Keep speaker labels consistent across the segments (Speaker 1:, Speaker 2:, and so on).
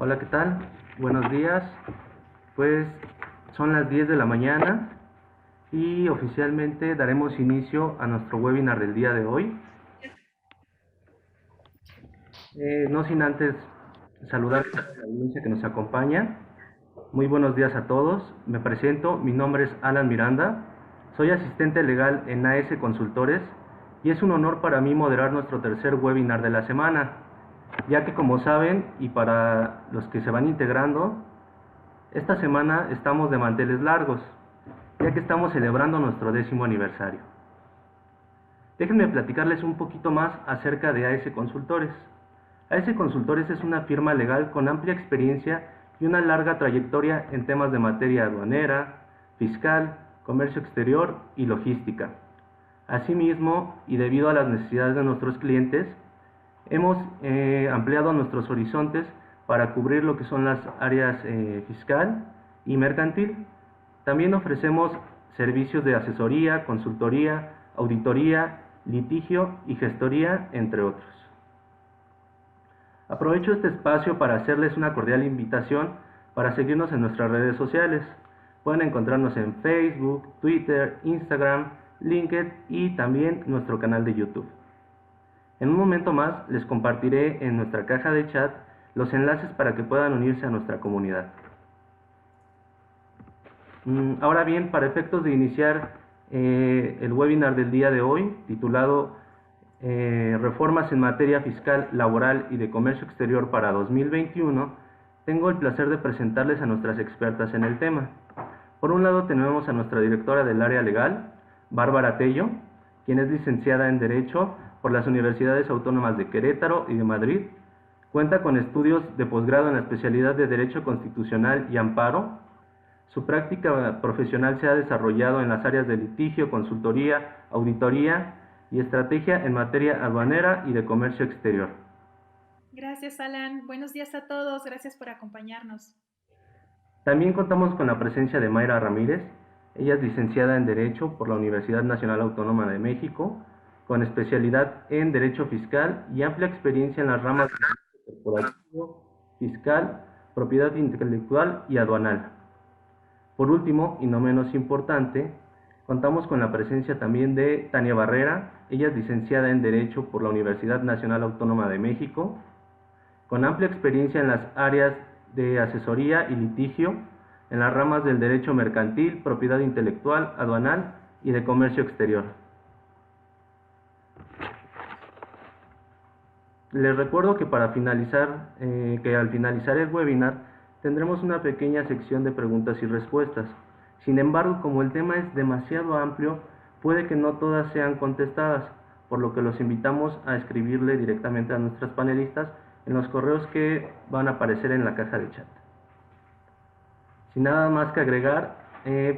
Speaker 1: Hola, ¿qué tal? Buenos días. Pues son las 10 de la mañana y oficialmente daremos inicio a nuestro webinar del día de hoy. No sin antes saludar a la audiencia que nos acompaña. Muy buenos días a todos. Me presento, mi nombre es Alan Miranda. Soy asistente legal en AS Consultores y es un honor para mí moderar nuestro tercer webinar de la semana, ya que como saben, y para los que se van integrando, esta semana estamos de manteles largos, ya que estamos celebrando nuestro 10º aniversario. Déjenme platicarles un poquito más acerca de AS Consultores. AS Consultores es una firma legal con amplia experiencia y una larga trayectoria en temas de materia aduanera, fiscal, comercio exterior y logística. Asimismo, y debido a las necesidades de nuestros clientes, hemos ampliado nuestros horizontes para cubrir lo que son las áreas fiscal y mercantil. También ofrecemos servicios de asesoría, consultoría, auditoría, litigio y gestoría, entre otros. Aprovecho este espacio para hacerles una cordial invitación para seguirnos en nuestras redes sociales. Pueden encontrarnos en Facebook, Twitter, Instagram, LinkedIn y también nuestro canal de YouTube. En un momento más les compartiré en nuestra caja de chat los enlaces para que puedan unirse a nuestra comunidad. Ahora bien, para efectos de iniciar el webinar del día de hoy, titulado Reformas en materia fiscal, laboral y de comercio exterior para 2021, tengo el placer de presentarles a nuestras expertas en el tema. Por un lado tenemos a nuestra directora del área legal, Bárbara Tello, quien es licenciada en Derecho por las Universidades Autónomas de Querétaro y de Madrid. Cuenta con estudios de posgrado en la especialidad de Derecho Constitucional y Amparo. Su práctica profesional se ha desarrollado en las áreas de litigio, consultoría, auditoría y estrategia en materia aduanera y de comercio exterior.
Speaker 2: Gracias, Alan. Buenos días a todos. Gracias por acompañarnos.
Speaker 1: También contamos con la presencia de Mayra Ramírez. Ella es licenciada en Derecho por la Universidad Nacional Autónoma de México, con especialidad en Derecho Fiscal y amplia experiencia en las ramas de Derecho Corporativo, Fiscal, Propiedad Intelectual y Aduanal. Por último, y no menos importante, contamos con la presencia también de Tania Barrera. Ella es licenciada en Derecho por la Universidad Nacional Autónoma de México, con amplia experiencia en las áreas de asesoría y litigio, en las ramas del derecho mercantil, propiedad intelectual, aduanal y de comercio exterior. Les recuerdo que al finalizar el webinar tendremos una pequeña sección de preguntas y respuestas. Sin embargo, como el tema es demasiado amplio, puede que no todas sean contestadas, por lo que los invitamos a escribirle directamente a nuestras panelistas en los correos que van a aparecer en la caja de chat. Sin nada más que agregar,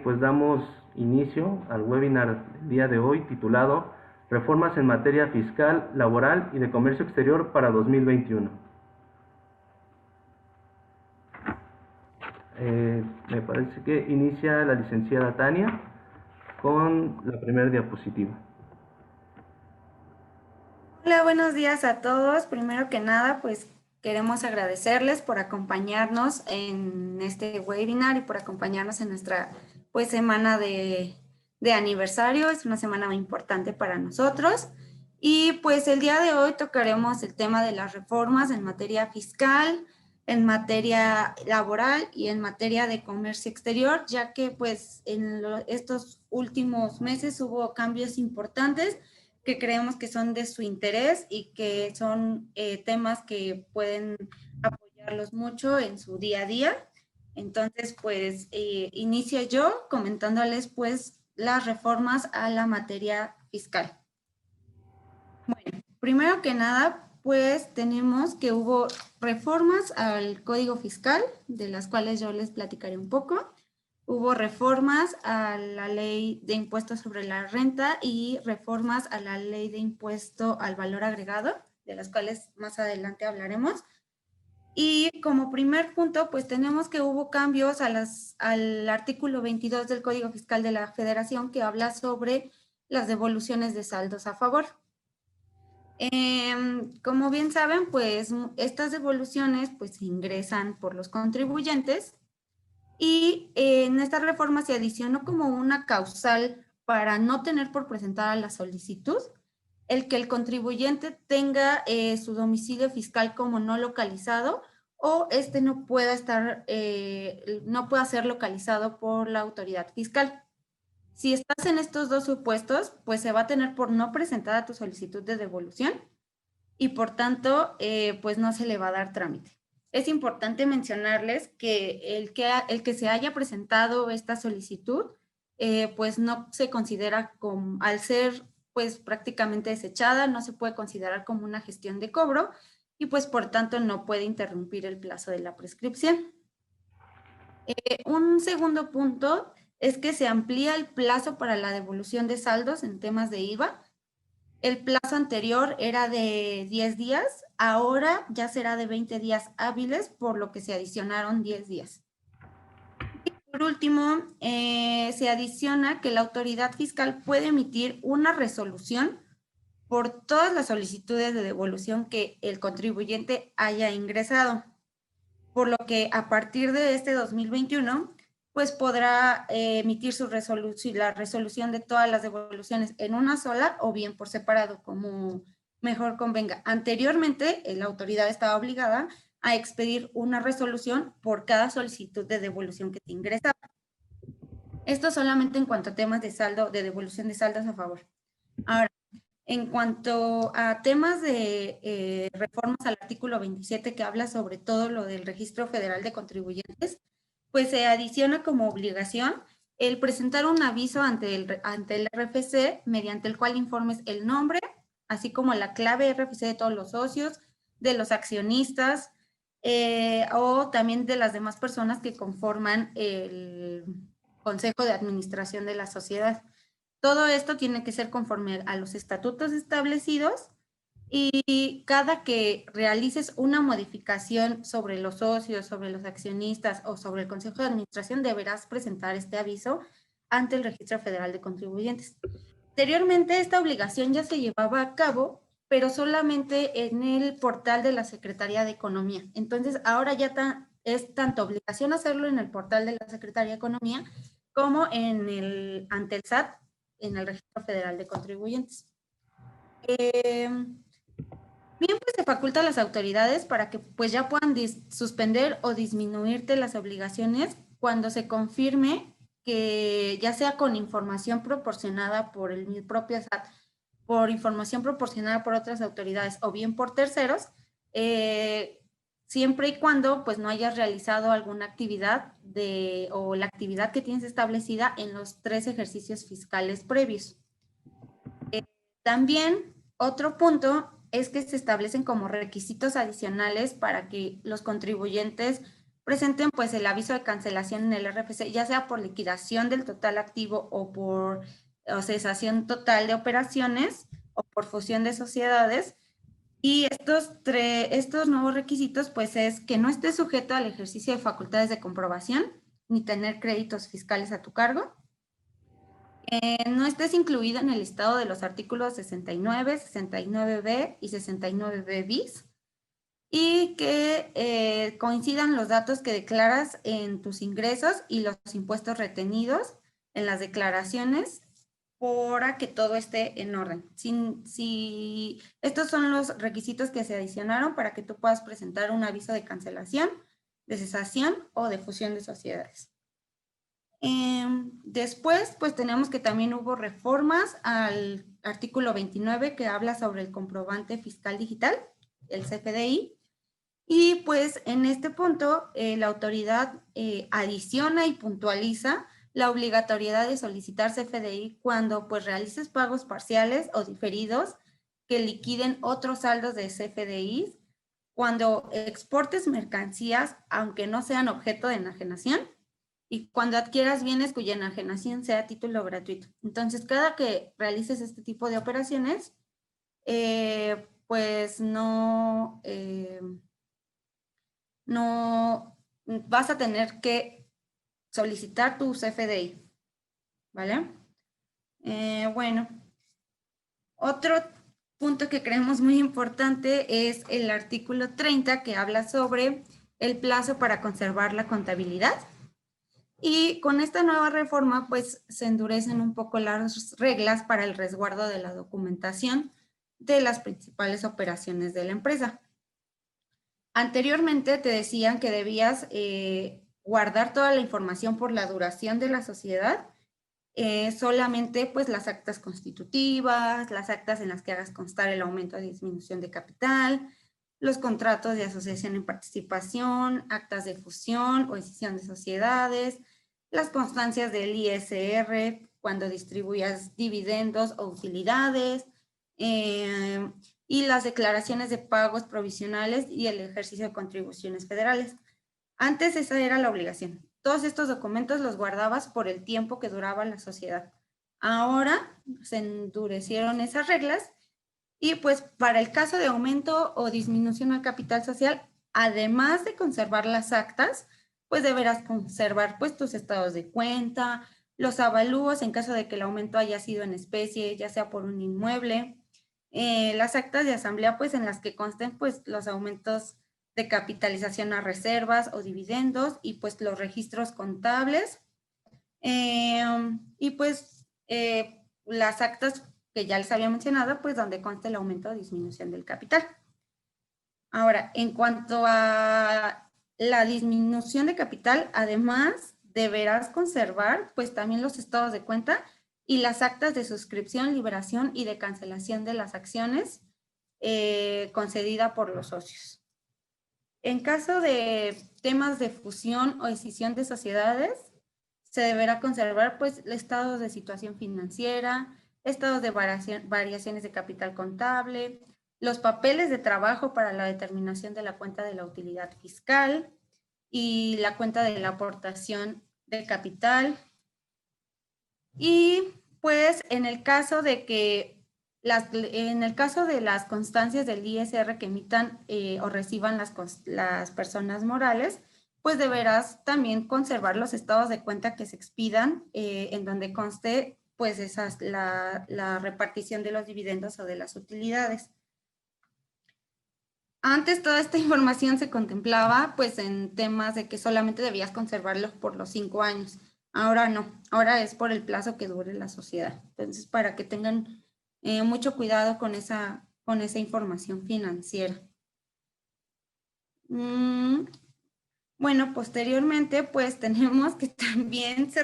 Speaker 1: pues damos inicio al webinar del día de hoy titulado Reformas en materia fiscal, laboral y de comercio exterior para 2021. Me parece que inicia la licenciada Tania con la primera diapositiva.
Speaker 3: Hola, buenos días a todos. Primero que nada, pues queremos agradecerles por acompañarnos en este webinar y por acompañarnos en nuestra semana de aniversario. Es una semana muy importante para nosotros. Y pues el día de hoy tocaremos el tema de las reformas en materia fiscal, en materia laboral y en materia de comercio exterior, ya que pues en estos últimos meses hubo cambios importantes que creemos que son de su interés y que son temas que pueden apoyarlos mucho en su día a día. Entonces, pues, inicio yo comentándoles, pues, las reformas a la materia fiscal. Bueno, primero que nada, pues, tenemos que hubo reformas al Código Fiscal, de las cuales yo les platicaré un poco. Hubo reformas a la ley de impuestos sobre la renta y reformas a la ley de impuesto al valor agregado, de las cuales más adelante hablaremos. Y como primer punto, pues tenemos que hubo cambios al artículo 22 del Código Fiscal de la Federación, que habla sobre las devoluciones de saldos a favor. Como bien saben, pues estas devoluciones pues se ingresan por los contribuyentes y en esta reforma se adicionó como una causal para no tener por presentada la solicitud el que el contribuyente tenga su domicilio fiscal como no localizado o este no pueda estar, no pueda ser localizado por la autoridad fiscal. Si estás en estos dos supuestos, pues se va a tener por no presentada tu solicitud de devolución y por tanto, pues no se le va a dar trámite. Es importante mencionarles que el que se haya presentado esta solicitud, pues no se considera como, al ser pues prácticamente desechada, no se puede considerar como una gestión de cobro y pues por tanto no puede interrumpir el plazo de la prescripción. Un segundo punto es que se amplía el plazo para la devolución de saldos en temas de IVA. El plazo anterior era de 10 días, ahora ya será de 20 días hábiles, por lo que se adicionaron 10 días. Y por último, se adiciona que la autoridad fiscal puede emitir una resolución por todas las solicitudes de devolución que el contribuyente haya ingresado, por lo que a partir de este 2021 pues podrá emitir su resolución, la resolución de todas las devoluciones en una sola o bien por separado, como mejor convenga. Anteriormente, la autoridad estaba obligada a expedir una resolución por cada solicitud de devolución que te ingresaba. Esto solamente en cuanto a temas de saldo, de devolución de saldos a favor. Ahora, en cuanto a temas de reformas al artículo 27 que habla sobre todo lo del Registro Federal de Contribuyentes, pues se adiciona como obligación el presentar un aviso ante el RFC mediante el cual informes el nombre, así como la clave RFC de todos los socios, de los accionistas o también de las demás personas que conforman el Consejo de Administración de la sociedad. Todo esto tiene que ser conforme a los estatutos establecidos y cada que realices una modificación sobre los socios, sobre los accionistas o sobre el Consejo de Administración, deberás presentar este aviso ante el Registro Federal de Contribuyentes. Anteriormente, esta obligación ya se llevaba a cabo, pero solamente en el portal de la Secretaría de Economía. Entonces, ahora ya es tanto obligación hacerlo en el portal de la Secretaría de Economía como ante el SAT, en el Registro Federal de Contribuyentes. Bien, pues se faculta a las autoridades para que pues ya puedan suspender o disminuirte las obligaciones cuando se confirme que ya sea con información proporcionada por el propio SAT, por información proporcionada por otras autoridades o bien por terceros, siempre y cuando pues no hayas realizado alguna actividad o la actividad que tienes establecida en los 3 ejercicios fiscales previos. También otro punto es que se establecen como requisitos adicionales para que los contribuyentes presenten pues el aviso de cancelación en el RFC, ya sea por liquidación del total activo o por cesación total de operaciones o por fusión de sociedades. Y estos nuevos requisitos pues es que no estés sujeto al ejercicio de facultades de comprobación ni tener créditos fiscales a tu cargo. No estés incluido en el listado de los artículos 69, 69B y 69B bis y que coincidan los datos que declaras en tus ingresos y los impuestos retenidos en las declaraciones para que todo esté en orden. Estos son los requisitos que se adicionaron para que tú puedas presentar un aviso de cancelación, de cesación o de fusión de sociedades. Después, pues tenemos que también hubo reformas al artículo 29 que habla sobre el comprobante fiscal digital, el CFDI, y pues en este punto la autoridad adiciona y puntualiza la obligatoriedad de solicitar CFDI cuando pues realices pagos parciales o diferidos que liquiden otros saldos de CFDI, cuando exportes mercancías aunque no sean objeto de enajenación, y cuando adquieras bienes cuya enajenación sea a título gratuito. Entonces, cada que realices este tipo de operaciones, pues no vas a tener que solicitar tu CFDI, ¿vale? Bueno, otro punto que creemos muy importante es el artículo 30, que habla sobre el plazo para conservar la contabilidad. Y con esta nueva reforma, pues se endurecen un poco las reglas para el resguardo de la documentación de las principales operaciones de la empresa. Anteriormente te decían que debías guardar toda la información por la duración de la sociedad, solamente pues las actas constitutivas, las actas en las que hagas constar el aumento o disminución de capital, los contratos de asociación en participación, actas de fusión o escisión de sociedades, las constancias del ISR cuando distribuyas dividendos o utilidades, y las declaraciones de pagos provisionales y el ejercicio de contribuciones federales. Antes esa era la obligación. Todos estos documentos los guardabas por el tiempo que duraba la sociedad. Ahora se endurecieron esas reglas y pues para el caso de aumento o disminución al capital social, además de conservar las actas, pues deberás conservar pues tus estados de cuenta, los avalúos en caso de que el aumento haya sido en especie, ya sea por un inmueble, las actas de asamblea pues en las que consten pues los aumentos de capitalización a reservas o dividendos y pues los registros contables, y pues las actas que ya les había mencionado, pues donde conste el aumento o disminución del capital. Ahora, en cuanto a la disminución de capital, además deberás conservar pues también los estados de cuenta y las actas de suscripción, liberación y de cancelación de las acciones concedida por los socios. En caso de temas de fusión o escisión de sociedades, se deberá conservar pues estados de situación financiera, estados de variaciones de capital contable, los papeles de trabajo para la determinación de la cuenta de la utilidad fiscal y la cuenta de la aportación de capital. Y pues en el caso de las constancias del ISR que emitan o reciban las personas morales, pues deberás también conservar los estados de cuenta que se expidan en donde conste pues la repartición de los dividendos o de las utilidades. Antes toda esta información se contemplaba pues en temas de que solamente debías conservarlos por los 5 años. Ahora no, ahora es por el plazo que dure la sociedad. Entonces, para que tengan mucho cuidado con esa información financiera. Bueno, posteriormente, pues tenemos que también se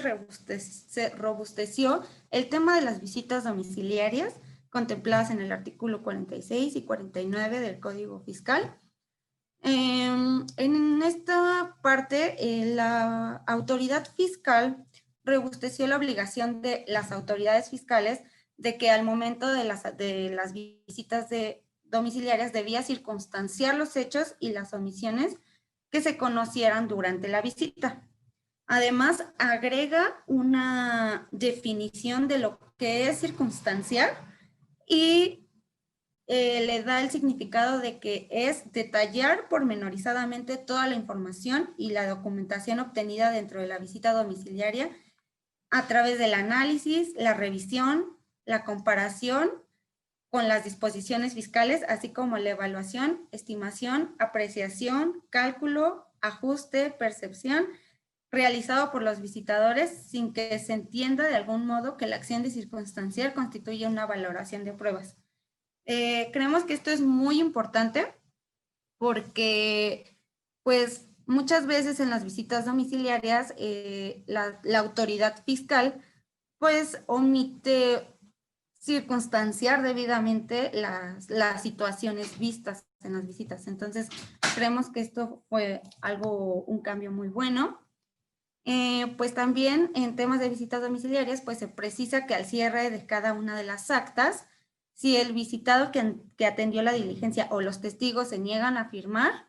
Speaker 3: robusteció el tema de las visitas domiciliarias contempladas en el artículo 46 y 49 del Código Fiscal. En esta parte, la autoridad fiscal robusteció la obligación de las autoridades fiscales de que al momento de las visitas domiciliarias debía circunstanciar los hechos y las omisiones que se conocieran durante la visita. Además, agrega una definición de lo que es circunstanciar y le da el significado de que es detallar pormenorizadamente toda la información y la documentación obtenida dentro de la visita domiciliaria a través del análisis, la revisión, la comparación con las disposiciones fiscales, así como la evaluación, estimación, apreciación, cálculo, ajuste, percepción, realizado por los visitadores sin que se entienda de algún modo que la acción de circunstanciar constituye una valoración de pruebas. Creemos que esto es muy importante porque pues muchas veces en las visitas domiciliarias la autoridad fiscal pues omite circunstanciar debidamente las situaciones vistas en las visitas. Entonces, creemos que esto fue un cambio muy bueno. Pues también en temas de visitas domiciliarias, pues se precisa que al cierre de cada una de las actas, si el visitado que atendió la diligencia o los testigos se niegan a firmar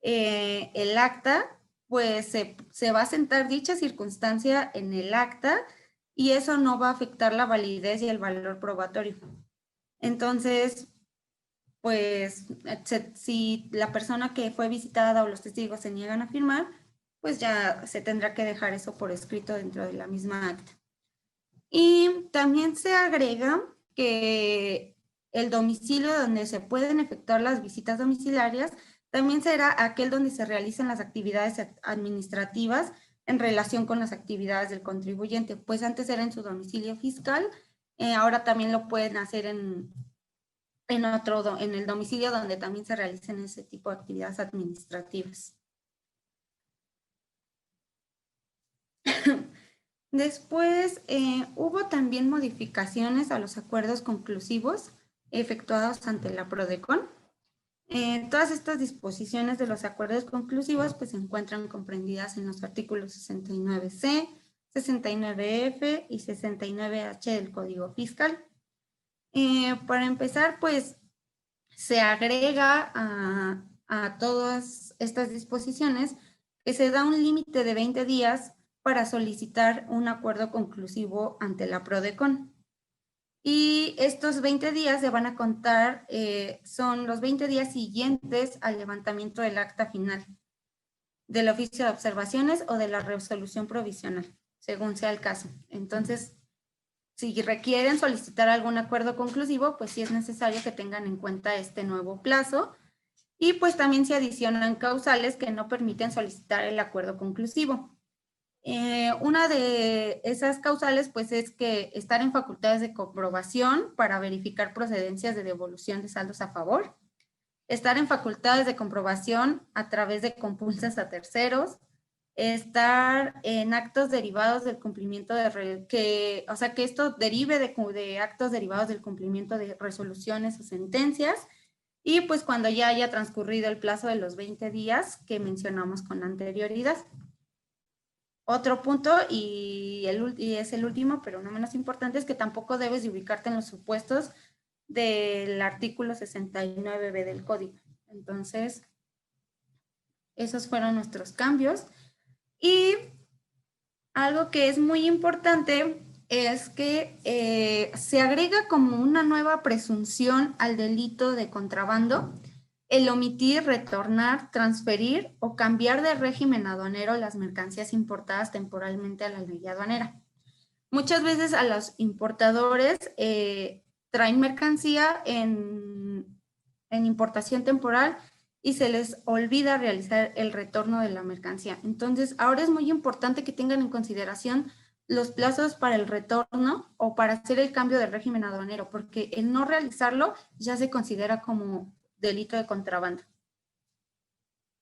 Speaker 3: el acta, pues se va a sentar dicha circunstancia en el acta y eso no va a afectar la validez y el valor probatorio. Entonces, pues si la persona que fue visitada o los testigos se niegan a firmar, pues ya se tendrá que dejar eso por escrito dentro de la misma acta. Y también se agrega que El domicilio donde se pueden efectuar las visitas domiciliarias también será aquel donde se realicen las actividades administrativas en relación con las actividades del contribuyente. Pues antes era en su domicilio fiscal, ahora también lo pueden hacer en el domicilio donde también se realicen ese tipo de actividades administrativas. Después hubo también modificaciones a los acuerdos conclusivos efectuados ante la PRODECON. Todas estas disposiciones de los acuerdos conclusivos pues, se encuentran comprendidas en los artículos 69C, 69F y 69H del Código Fiscal. Para empezar, pues se agrega a todas estas disposiciones que se da un límite de 20 días para solicitar un acuerdo conclusivo ante la PRODECON. Y estos 20 días se van a contar, son los 20 días siguientes al levantamiento del acta final, del oficio de observaciones o de la resolución provisional, según sea el caso. Entonces, si requieren solicitar algún acuerdo conclusivo, pues sí es necesario que tengan en cuenta este nuevo plazo. Y pues también se adicionan causales que no permiten solicitar el acuerdo conclusivo. Una de esas causales pues es que estar en facultades de comprobación para verificar procedencias de devolución de saldos a favor, estar en facultades de comprobación a través de compulsas a terceros, estar en actos derivados del cumplimiento que esto derive de actos derivados del cumplimiento de resoluciones o sentencias, y pues cuando ya haya transcurrido el plazo de los 20 días que mencionamos con anterioridad. Otro punto, y es el último, pero no menos importante, es que tampoco debes de ubicarte en los supuestos del artículo 69B del código. Entonces, esos fueron nuestros cambios. Y algo que es muy importante es que se agrega como una nueva presunción al delito de contrabando, el omitir, retornar, transferir o cambiar de régimen aduanero las mercancías importadas temporalmente a la ley aduanera. Muchas veces a los importadores traen mercancía en importación temporal y se les olvida realizar el retorno de la mercancía. Entonces, ahora es muy importante que tengan en consideración los plazos para el retorno o para hacer el cambio de régimen aduanero, porque el no realizarlo ya se considera como delito de contrabando.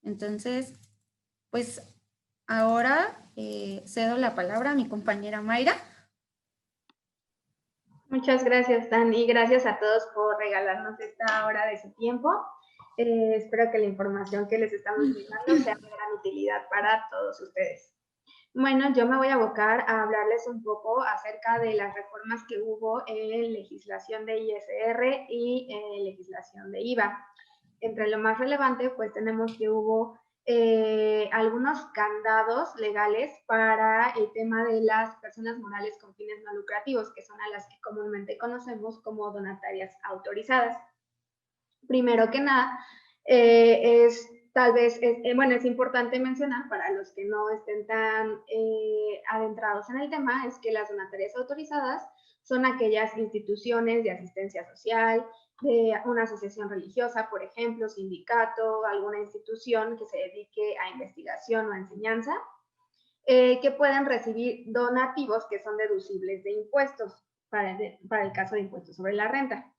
Speaker 3: Entonces, pues ahora cedo la palabra a mi compañera Mayra.
Speaker 4: Muchas gracias, Dani, y gracias a todos por regalarnos esta hora de su tiempo. Espero que la información que les estamos brindando sea de gran utilidad para todos ustedes. Bueno, yo me voy a abocar a hablarles un poco acerca de las reformas que hubo en legislación de ISR y en legislación de IVA. Entre lo más relevante, pues tenemos que hubo algunos candados legales para el tema de las personas morales con fines no lucrativos, que son a las que comúnmente conocemos como donatarias autorizadas. Primero que nada, es importante mencionar para los que no estén tan adentrados en el tema, es que las donatarias autorizadas son aquellas instituciones de asistencia social, de una asociación religiosa, por ejemplo, sindicato, alguna institución que se dedique a investigación o a enseñanza, que pueden recibir donativos que son deducibles de impuestos para el caso de impuestos sobre la renta.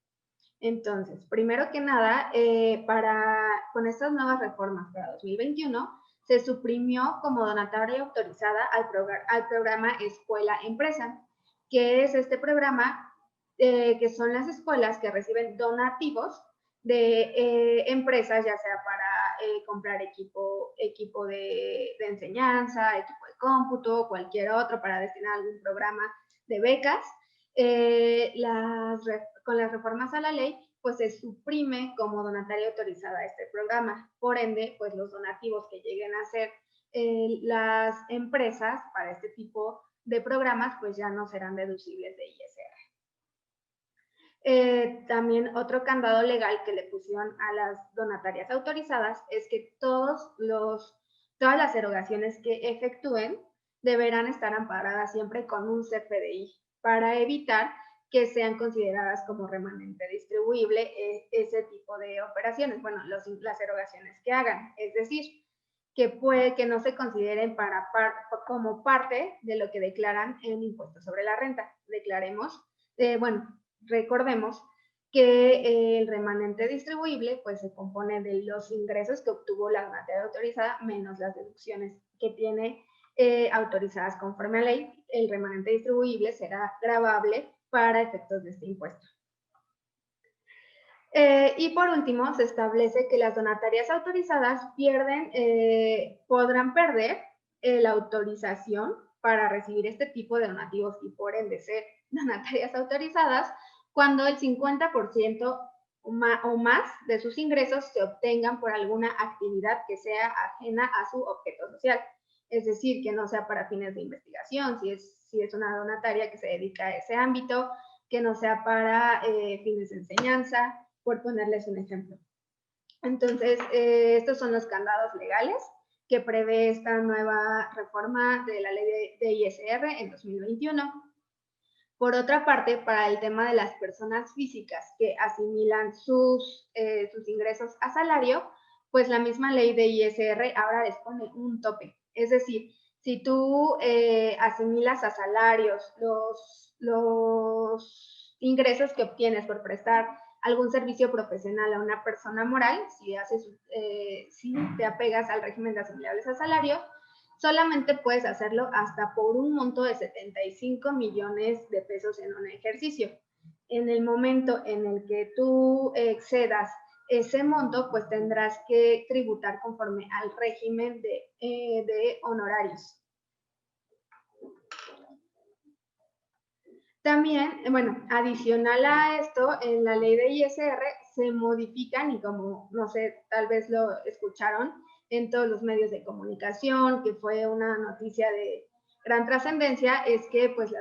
Speaker 4: Entonces, primero que nada, con estas nuevas reformas para 2021, se suprimió como donataria autorizada al programa Escuela Empresa, que es este programa que son las escuelas que reciben donativos de empresas, ya sea para comprar equipo de enseñanza, equipo de cómputo, cualquier otro para destinar a algún programa de becas. Con las reformas a la ley, pues se suprime como donataria autorizada este programa. Por ende, pues los donativos que lleguen a hacer las empresas para este tipo de programas, pues ya no serán deducibles de ISR. También otro candado legal que le pusieron a las donatarias autorizadas es que todas las erogaciones que efectúen deberán estar amparadas siempre con un CFDI para evitar que sean consideradas como remanente distribuible ese tipo de operaciones, bueno, las erogaciones que hagan, es decir, que puede que no se consideren como parte de lo que declaran en impuesto sobre la renta. Recordemos que el remanente distribuible pues se compone de los ingresos que obtuvo la donataria autorizada menos las deducciones que tiene autorizadas conforme a ley. El remanente distribuible será gravable para efectos de este impuesto. Y por último, se establece que las donatarias autorizadas podrán perder la autorización para recibir este tipo de donativos y por ende ser donatarias autorizadas cuando el 50% o más de sus ingresos se obtengan por alguna actividad que sea ajena a su objeto social. Es decir, que no sea para fines de investigación, si es una donataria que se dedica a ese ámbito, que no sea para fines de enseñanza, por ponerles un ejemplo. Entonces, estos son los candados legales que prevé esta nueva reforma de la ley de ISR en 2021. Por otra parte, para el tema de las personas físicas que asimilan sus ingresos a salario, pues la misma ley de ISR ahora les pone un tope. Es decir, si tú asimilas a salarios los ingresos que obtienes por prestar algún servicio profesional a una persona moral, si te apegas al régimen de asimilables a salario, solamente puedes hacerlo hasta por un monto de 75 millones de pesos en un ejercicio. En el momento en el que tú excedas ese monto, pues tendrás que tributar conforme al régimen de honorarios. También, bueno, adicional a esto, en la ley de ISR se modifican, y como, no sé, tal vez lo escucharon en todos los medios de comunicación, que fue una noticia de gran trascendencia, es que pues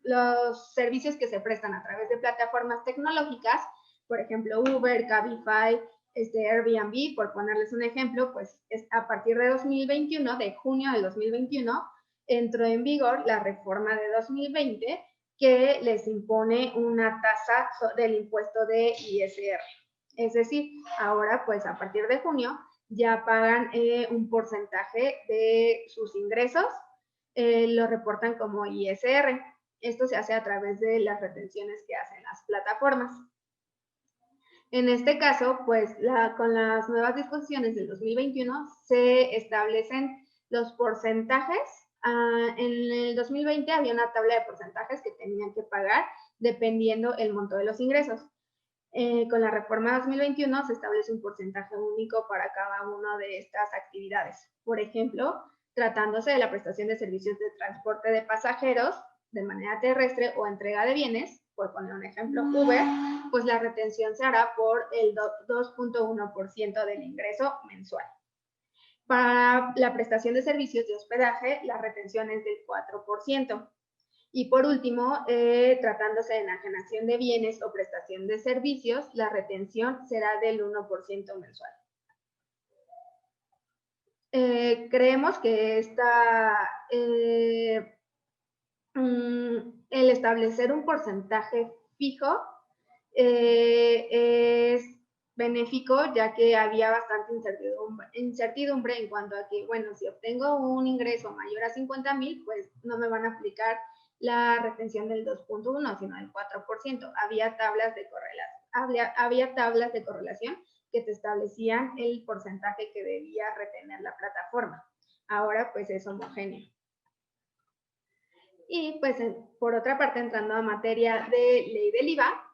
Speaker 4: los servicios que se prestan a través de plataformas tecnológicas, por ejemplo, Uber, Cabify, Airbnb, por ponerles un ejemplo, pues a partir de 2021, de junio de 2021, entró en vigor la reforma de 2020, que les impone una tasa del impuesto de ISR. Es decir, ahora pues a partir de junio ya pagan un porcentaje de sus ingresos, lo reportan como ISR. Esto se hace a través de las retenciones que hacen las plataformas. En este caso, pues con las nuevas disposiciones del 2021 se establecen los porcentajes. En el 2020 había una tabla de porcentajes que tenían que pagar dependiendo el monto de los ingresos. Con la reforma 2021 se establece un porcentaje único para cada una de estas actividades. Por ejemplo, tratándose de la prestación de servicios de transporte de pasajeros de manera terrestre o entrega de bienes, por poner un ejemplo, Uber, pues la retención se hará por el 2.1% del ingreso mensual. Para la prestación de servicios de hospedaje, la retención es del 4%. Y por último, tratándose de enajenación de bienes o prestación de servicios, la retención será del 1% mensual. Creemos que el establecer un porcentaje fijo es benéfico, ya que había bastante incertidumbre en cuanto a que, bueno, si obtengo un ingreso mayor a 50,000, pues no me van a aplicar la retención del 2.1, sino del 4%. Había tablas de correlación que te establecían el porcentaje que debía retener la plataforma. Ahora, pues es homogéneo. Y pues, por otra parte, entrando a materia de ley del IVA,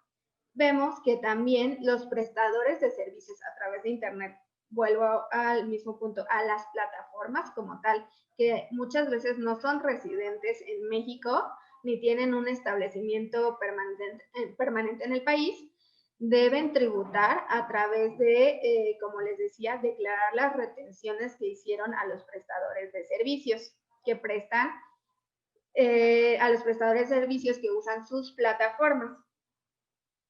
Speaker 4: vemos que también los prestadores de servicios a través de Internet, vuelvo al mismo punto, a las plataformas como tal, que muchas veces no son residentes en México, ni tienen un establecimiento permanente en el país, deben tributar a través de, como les decía, declarar las retenciones que hicieron a los prestadores de servicios que prestan, a los prestadores de servicios que usan sus plataformas.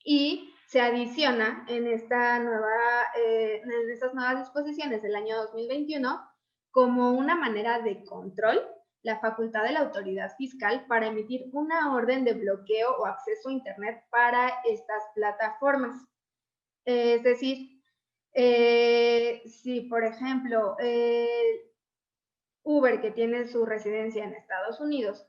Speaker 4: Y se adiciona en estas nuevas disposiciones del año 2021 como una manera de control la facultad de la autoridad fiscal para emitir una orden de bloqueo o acceso a Internet para estas plataformas. Es decir, si por ejemplo Uber, que tiene su residencia en Estados Unidos,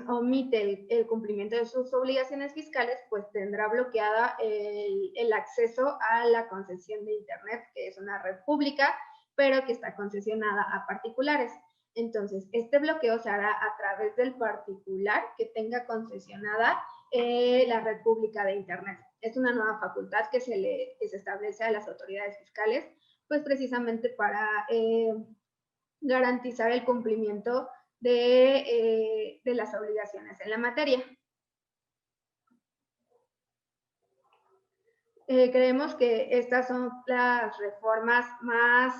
Speaker 4: omite el cumplimiento de sus obligaciones fiscales, pues tendrá bloqueada el acceso a la concesión de Internet, que es una red pública, pero que está concesionada a particulares. Entonces, este bloqueo se hará a través del particular que tenga concesionada la red pública de Internet. Es una nueva facultad que se establece a las autoridades fiscales, pues precisamente para garantizar el cumplimiento de las obligaciones en la materia. Creemos que estas son las reformas más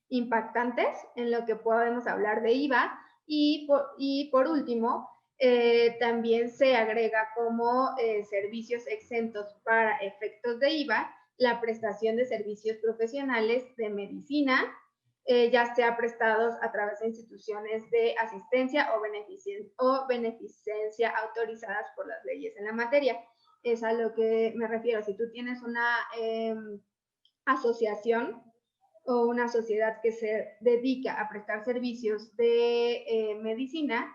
Speaker 4: impactantes en lo que podemos hablar de IVA, y por último, también se agrega como servicios exentos para efectos de IVA la prestación de servicios profesionales de medicina, ya sea prestados a través de instituciones de asistencia o beneficencia autorizadas por las leyes en la materia. Es a lo que me refiero. Si tú tienes una asociación o una sociedad que se dedica a prestar servicios de medicina,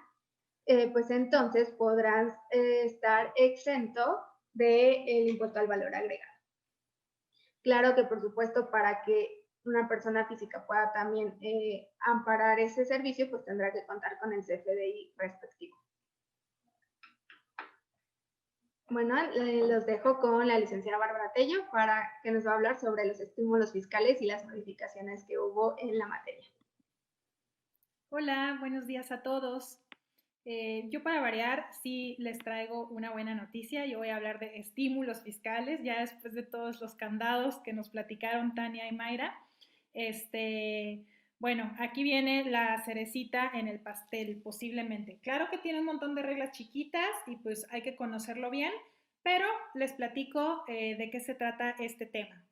Speaker 4: pues entonces podrás estar exento del impuesto al valor agregado. Claro que, por supuesto, para que una persona física pueda también amparar ese servicio, pues tendrá que contar con el CFDI respectivo. Bueno, los dejo con la licenciada Bárbara Tello para que nos va a hablar sobre los estímulos fiscales y las modificaciones que hubo en la materia.
Speaker 2: Hola, buenos días a todos. Yo para variar sí les traigo una buena noticia. Yo voy a hablar de estímulos fiscales, ya después de todos los candados que nos platicaron Tania y Mayra. Bueno, aquí viene la cerecita en el pastel, posiblemente. Claro que tiene un montón de reglas chiquitas y pues hay que conocerlo bien, pero les platico de qué se trata este tema.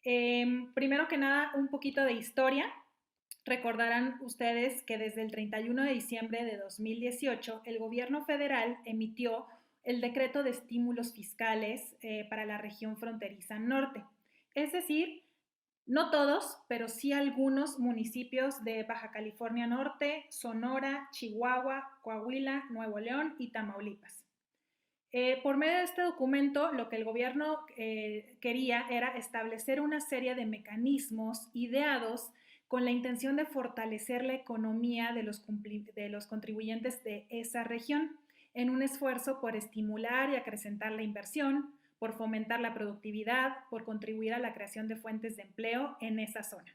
Speaker 2: Primero que nada, un poquito de historia. Recordarán ustedes que desde el 31 de diciembre de 2018 el gobierno federal emitió el decreto de estímulos fiscales para la región fronteriza norte. Es decir, no todos, pero sí algunos municipios de Baja California Norte, Sonora, Chihuahua, Coahuila, Nuevo León y Tamaulipas. Por medio de este documento, lo que el gobierno quería era establecer una serie de mecanismos ideados con la intención de fortalecer la economía de los contribuyentes de esa región, en un esfuerzo por estimular y acrecentar la inversión, por fomentar la productividad, por contribuir a la creación de fuentes de empleo en esa zona.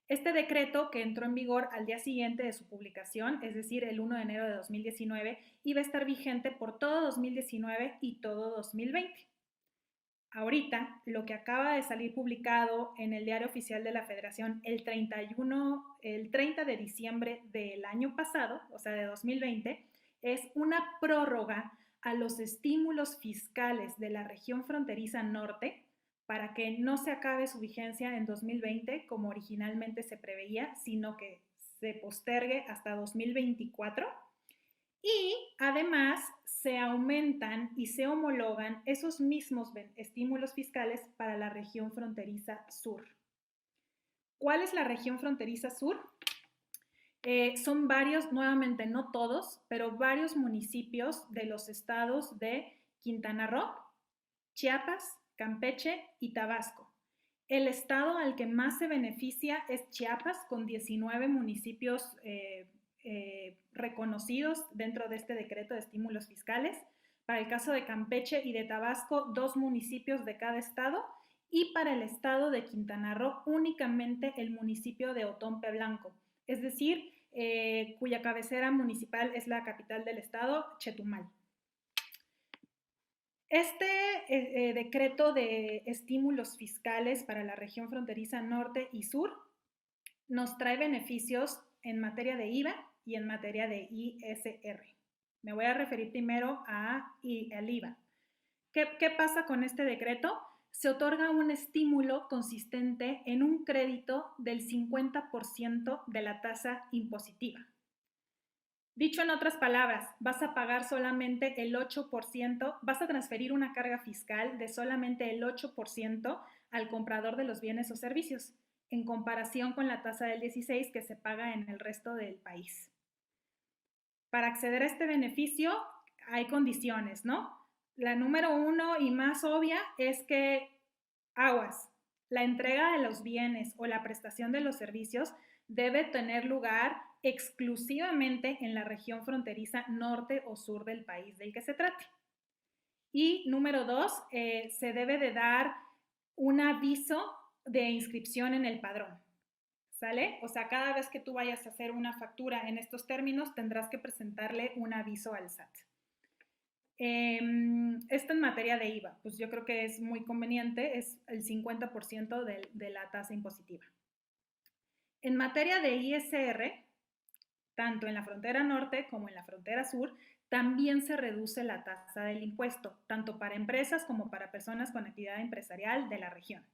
Speaker 2: Este decreto, que entró en vigor al día siguiente de su publicación, es decir, el 1 de enero de 2019, iba a estar vigente por todo 2019 y todo 2020. Ahorita, lo que acaba de salir publicado en el Diario Oficial de la Federación el 30 de diciembre del año pasado, o sea, de 2020, es una prórroga a los estímulos fiscales de la región fronteriza norte para que no se acabe su vigencia en 2020 como originalmente se preveía, sino que se postergue hasta 2024. Y además se aumentan y se homologan esos mismos estímulos fiscales para la región fronteriza sur. ¿Cuál es la región fronteriza sur? Son varios, nuevamente no todos, pero varios municipios de los estados de Quintana Roo, Chiapas, Campeche y Tabasco. El estado al que más se beneficia es Chiapas, con 19 municipios reconocidos dentro de este decreto de estímulos fiscales. Para el caso de Campeche y de Tabasco, 2 municipios de cada estado, y para el estado de Quintana Roo únicamente el municipio de Otompe Blanco, es decir, cuya cabecera municipal es la capital del estado, Chetumal. Este decreto de estímulos fiscales para la región fronteriza norte y sur nos trae beneficios en materia de IVA y en materia de ISR. Me voy a referir primero al IVA. ¿Qué pasa con este decreto? Se otorga un estímulo consistente en un crédito del 50% de la tasa impositiva. Dicho en otras palabras, vas a pagar solamente el 8%, vas a transferir una carga fiscal de solamente el 8% al comprador de los bienes o servicios, en comparación con la tasa del 16% que se paga en el resto del país. Para acceder a este beneficio hay condiciones, ¿no? La número 1 y más obvia es que aguas, la entrega de los bienes o la prestación de los servicios debe tener lugar exclusivamente en la región fronteriza norte o sur del país del que se trate. Y número 2, se debe de dar un aviso de inscripción en el padrón. ¿Sale? O sea, cada vez que tú vayas a hacer una factura en estos términos, tendrás que presentarle un aviso al SAT. Esto en materia de IVA, pues yo creo que es muy conveniente, es el 50% de la tasa impositiva. En materia de ISR, tanto en la frontera norte como en la frontera sur, también se reduce la tasa del impuesto, tanto para empresas como para personas con actividad empresarial de la región.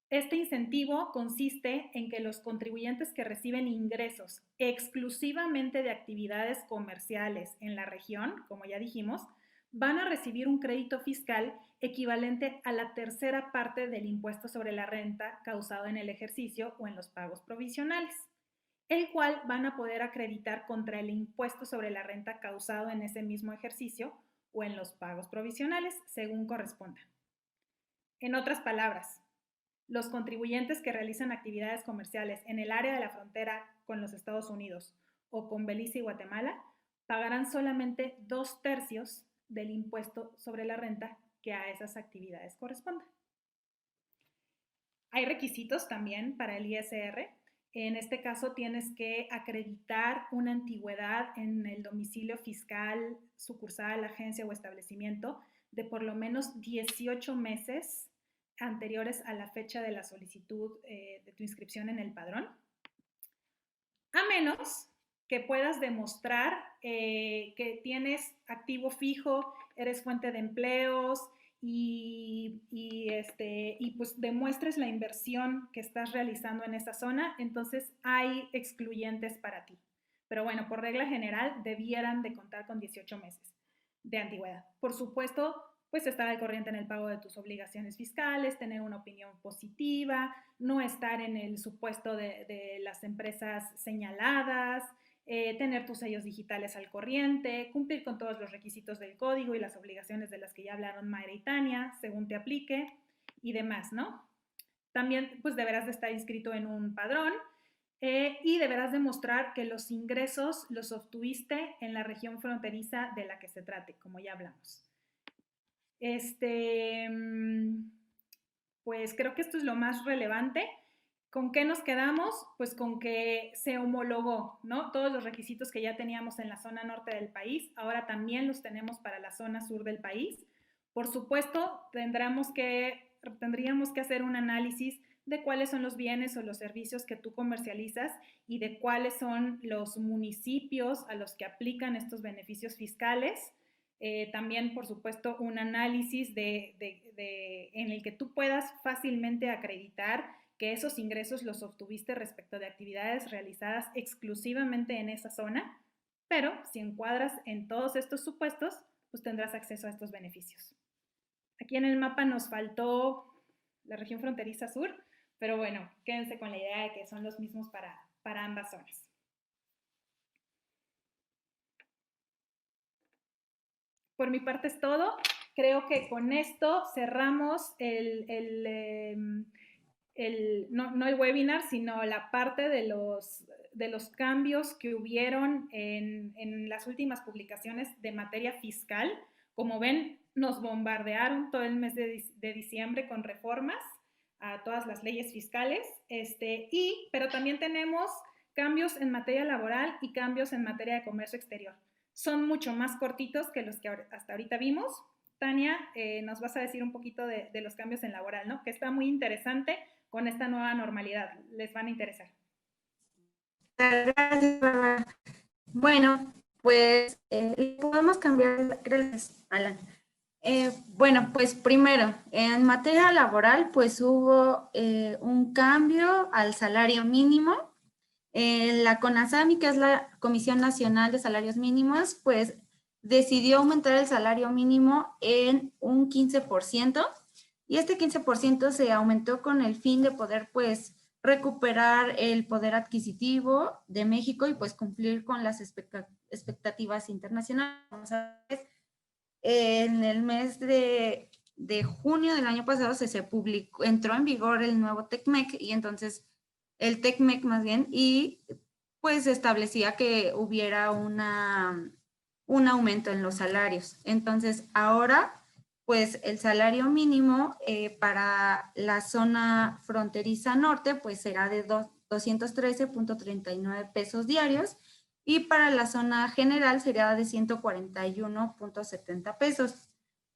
Speaker 2: Este incentivo consiste en que los contribuyentes que reciben ingresos exclusivamente de actividades comerciales en la región, como ya dijimos, van a recibir un crédito fiscal equivalente a la tercera parte del impuesto sobre la renta causado en el ejercicio o en los pagos provisionales, el cual van a poder acreditar contra el impuesto sobre la renta causado en ese mismo ejercicio o en los pagos provisionales, según corresponda. En otras palabras, los contribuyentes que realizan actividades comerciales en el área de la frontera con los Estados Unidos o con Belice y Guatemala pagarán solamente 2/3 del impuesto sobre la renta que a esas actividades corresponda. Hay requisitos también para el ISR. En este caso tienes que acreditar una antigüedad en el domicilio fiscal, sucursal, agencia o establecimiento de por lo menos 18 meses anteriores a la fecha de la solicitud de tu inscripción en el padrón, a menos que puedas demostrar que tienes activo fijo, eres fuente de empleos y pues demuestres la inversión que estás realizando en esa zona, entonces hay excluyentes para ti. Pero bueno, por regla general debieran de contar con 18 meses de antigüedad. Por supuesto, pues estar al corriente en el pago de tus obligaciones fiscales, tener una opinión positiva, no estar en el supuesto de las empresas señaladas, tener tus sellos digitales al corriente, cumplir con todos los requisitos del código y las obligaciones de las que ya hablaron Mayra y Tania, según te aplique, y demás, ¿no? También pues deberás de estar inscrito en un padrón y deberás demostrar que los ingresos los obtuviste en la región fronteriza de la que se trate, como ya hablamos. Pues creo que esto es lo más relevante. ¿Con qué nos quedamos? Pues con que se homologó, ¿no? Todos los requisitos que ya teníamos en la zona norte del país, ahora también los tenemos para la zona sur del país. Por supuesto, tendríamos que hacer un análisis de cuáles son los bienes o los servicios que tú comercializas y de cuáles son los municipios a los que aplican estos beneficios fiscales. También, por supuesto, un análisis en el que tú puedas fácilmente acreditar que esos ingresos los obtuviste respecto de actividades realizadas exclusivamente en esa zona, pero si encuadras en todos estos supuestos, pues tendrás acceso a estos beneficios. Aquí en el mapa nos faltó la región fronteriza sur, pero bueno, quédense con la idea de que son los mismos para ambas zonas. Por mi parte es todo. Creo que con esto cerramos no el webinar, sino la parte de los cambios que hubieron en las últimas publicaciones de materia fiscal. Como ven, nos bombardearon todo el mes de diciembre con reformas a todas las leyes fiscales, pero también tenemos cambios en materia laboral y cambios en materia de comercio exterior. Son mucho más cortitos que los que hasta ahorita vimos. Tania, nos vas a decir un poquito de los cambios en laboral, ¿no? Que está muy interesante con esta nueva normalidad. Les van a interesar.
Speaker 3: Gracias, Bárbara. Bueno, pues podemos cambiar, gracias, Alan. Bueno, pues primero, en materia laboral, pues hubo un cambio al salario mínimo. La CONASAMI, que es la Comisión Nacional de Salarios Mínimos, pues decidió aumentar el salario mínimo en un 15%, y este 15% se aumentó con el fin de poder pues recuperar el poder adquisitivo de México y pues cumplir con las expectativas internacionales. En el mes de junio del año pasado se publicó, entró en vigor el nuevo TECMEC, y entonces el TECMEC más bien, y pues establecía que hubiera un aumento en los salarios. Entonces ahora pues el salario mínimo para la zona fronteriza norte pues será de 213.39 pesos diarios, y para la zona general sería de 141.70 pesos.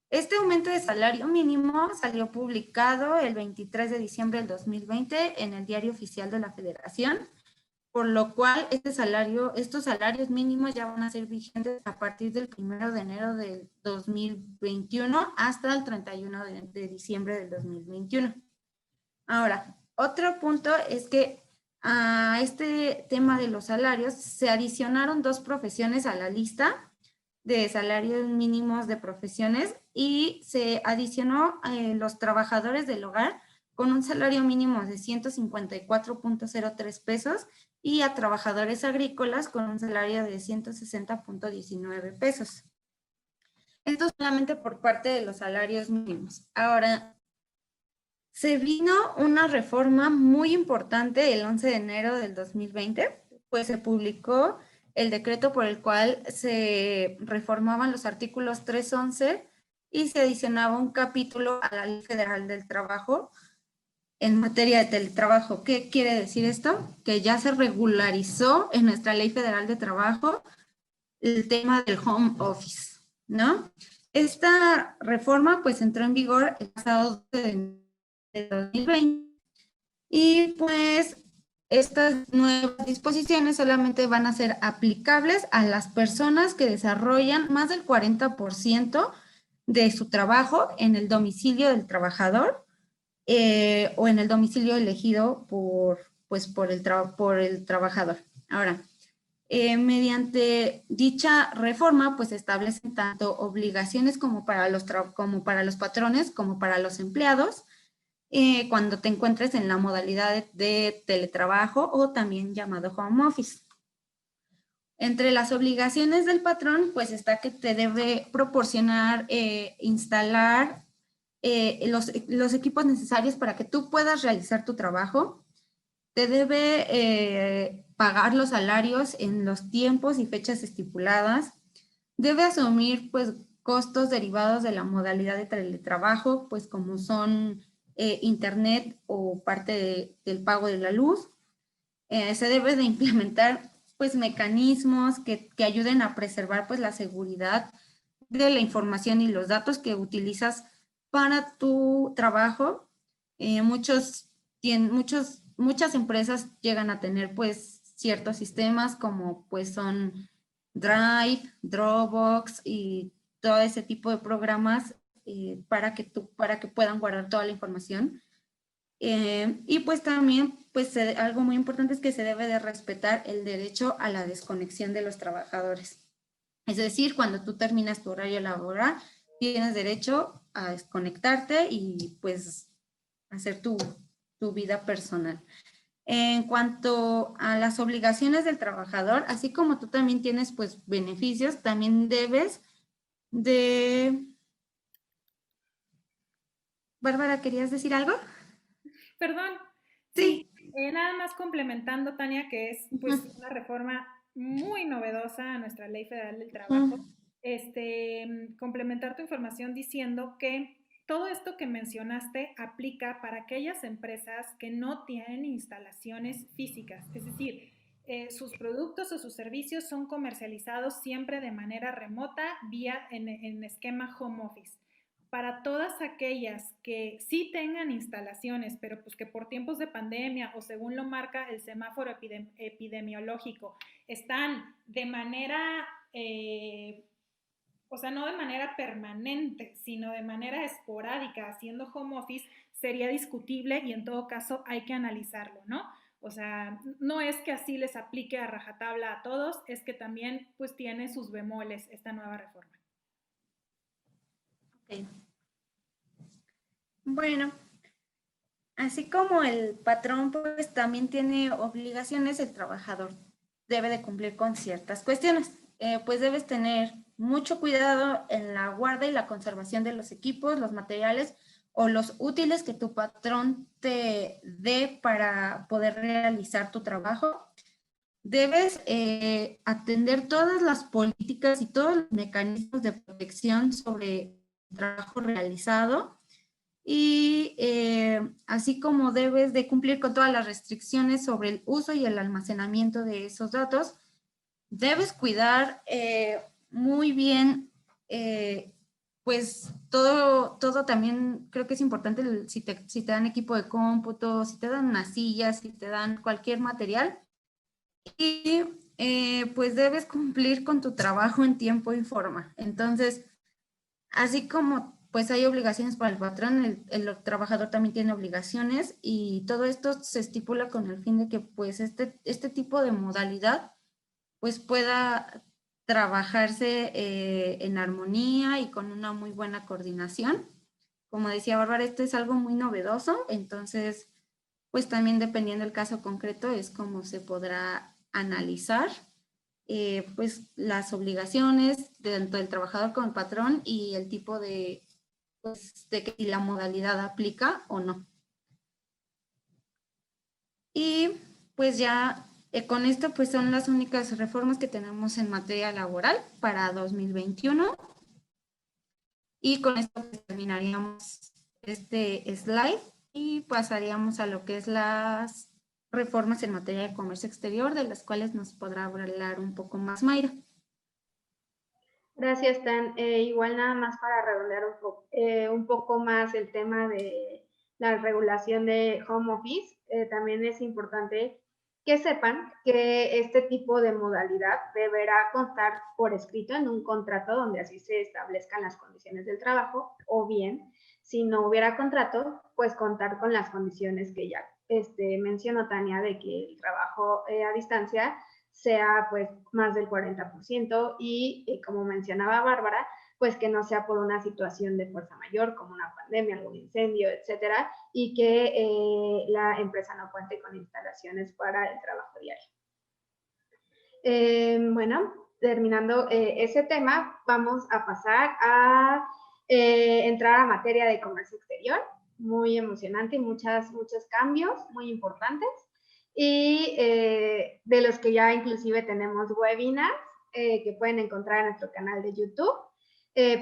Speaker 3: Este aumento de salario mínimo salió publicado el 23 de diciembre del 2020 en el Diario Oficial de la Federación, por lo cual estos salarios mínimos ya van a ser vigentes a partir del 1 de enero del 2021 hasta el 31 de diciembre del 2021. Ahora, otro punto es que a este tema de los salarios se adicionaron 2 profesiones a la lista de salarios mínimos de profesiones, y se adicionó los trabajadores del hogar con un salario mínimo de 154.03 pesos, y a trabajadores agrícolas con un salario de 160.19 pesos. Esto solamente por parte de los salarios mínimos. Ahora, se vino una reforma muy importante el 11 de enero del 2020, pues se publicó el decreto por el cual se reformaban los artículos 311 y se adicionaba un capítulo a la Ley Federal del Trabajo en materia de teletrabajo. ¿Qué quiere decir esto? Que ya se regularizó en nuestra Ley Federal de Trabajo el tema del home office, ¿no? Esta reforma pues entró en vigor el pasado de 2020, y pues estas nuevas disposiciones solamente van a ser aplicables a las personas que desarrollan más del 40% de su trabajo en el domicilio del trabajador o en el domicilio elegido por el trabajador. Ahora, mediante dicha reforma, pues establecen tanto obligaciones como para los patrones como para los empleados, cuando te encuentres en la modalidad de teletrabajo o también llamado home office. Entre las obligaciones del patrón, pues está que te debe proporcionar, instalar los equipos necesarios para que tú puedas realizar tu trabajo. Te debe pagar los salarios en los tiempos y fechas estipuladas. Debe asumir pues costos derivados de la modalidad de teletrabajo, pues como son internet o parte del pago de la luz. Se debe de implementar pues mecanismos que ayuden a preservar pues la seguridad de la información y los datos que utilizas para tu trabajo. Muchas empresas llegan a tener pues ciertos sistemas como pues son Drive, Dropbox y todo ese tipo de programas para que puedan guardar toda la información. Y pues también pues algo muy importante es que se debe de respetar el derecho a la desconexión de los trabajadores. Es decir, cuando tú terminas tu horario laboral, tienes derecho a desconectarte y pues hacer tu vida personal. En cuanto a las obligaciones del trabajador, así como tú también tienes pues beneficios, también debes de... Bárbara, ¿querías decir algo?
Speaker 2: Perdón,
Speaker 3: Sí.
Speaker 2: sí, nada más complementando, Tania, que es pues una reforma muy novedosa a nuestra Ley Federal del Trabajo, complementar tu información diciendo que todo esto que mencionaste aplica para aquellas empresas que no tienen instalaciones físicas, es decir, sus productos o sus servicios son comercializados siempre de manera remota vía en esquema home office. Para todas aquellas que sí tengan instalaciones, pero pues que por tiempos de pandemia o según lo marca el semáforo epidemiológico, están de manera, o sea, no de manera permanente, sino de manera esporádica haciendo home office, sería discutible y en todo caso hay que analizarlo, ¿no? O sea, no es que así les aplique a rajatabla a todos, es que también pues tiene sus bemoles esta nueva reforma.
Speaker 3: Okay. Bueno, así como el patrón pues también tiene obligaciones, el trabajador debe de cumplir con ciertas cuestiones. Pues debes tener mucho cuidado en la guarda y la conservación de los equipos, los materiales o los útiles que tu patrón te dé para poder realizar tu trabajo. Debes atender todas las políticas y todos los mecanismos de protección sobre el trabajo realizado y así como debes de cumplir con todas las restricciones sobre el uso y el almacenamiento de esos datos. Debes cuidar muy bien, pues todo también creo que es importante si te dan equipo de cómputo, si te dan una silla, si te dan cualquier material. Y pues debes cumplir con tu trabajo en tiempo y forma. Entonces, así como pues hay obligaciones para el patrón, el trabajador también tiene obligaciones y todo esto se estipula con el fin de que pues este tipo de modalidad pues pueda trabajarse en armonía y con una muy buena coordinación. Como decía Bárbara, esto es algo muy novedoso, entonces pues también dependiendo del caso concreto es como se podrá analizar pues las obligaciones tanto del trabajador como el patrón y el tipo pues, de que si la modalidad aplica o no. Y pues ya con esto pues son las únicas reformas que tenemos en materia laboral para 2021. Y con esto pues, terminaríamos este slide y pasaríamos a lo que es las reformas en materia de comercio exterior, de las cuales nos podrá hablar un poco más Mayra.
Speaker 4: Gracias, Tan. Igual nada más para redondear un poco más el tema de la regulación de home office, también es importante que sepan que este tipo de modalidad deberá constar por escrito en un contrato donde así se establezcan las condiciones del trabajo, o bien, si no hubiera contrato, pues contar con las condiciones que ya mencionó Tania, de que el trabajo a distancia sea pues más del 40% y como mencionaba Bárbara, pues que no sea por una situación de fuerza mayor como una pandemia, algún incendio, etcétera, y que la empresa no cuente con instalaciones para el trabajo diario. Bueno, terminando ese tema, vamos a pasar a entrar a materia de comercio exterior, muy emocionante y muchos cambios muy importantes. Y de los que ya inclusive tenemos webinars que pueden encontrar en nuestro canal de YouTube.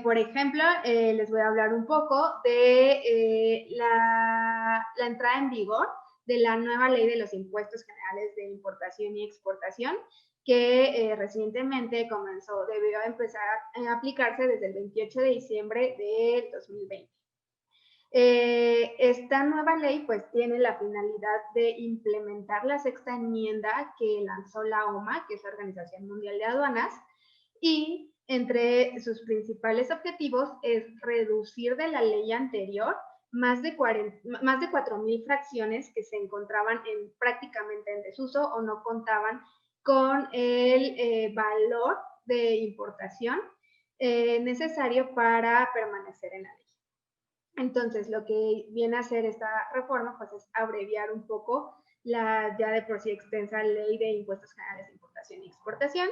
Speaker 4: Por ejemplo, les voy a hablar un poco de la entrada en vigor de la nueva ley de los impuestos generales de importación y exportación, que recientemente debió empezar a aplicarse desde el 28 de diciembre del 2020. Esta nueva ley pues tiene la finalidad de implementar la sexta enmienda que lanzó la OMA, que es la Organización Mundial de Aduanas, y entre sus principales objetivos es reducir de la ley anterior más de 4,000 fracciones que se encontraban prácticamente en desuso o no contaban con el valor de importación necesario para permanecer en la ley. Entonces, lo que viene a hacer esta reforma pues, es abreviar un poco la ya de por sí extensa ley de impuestos generales de importación y exportación.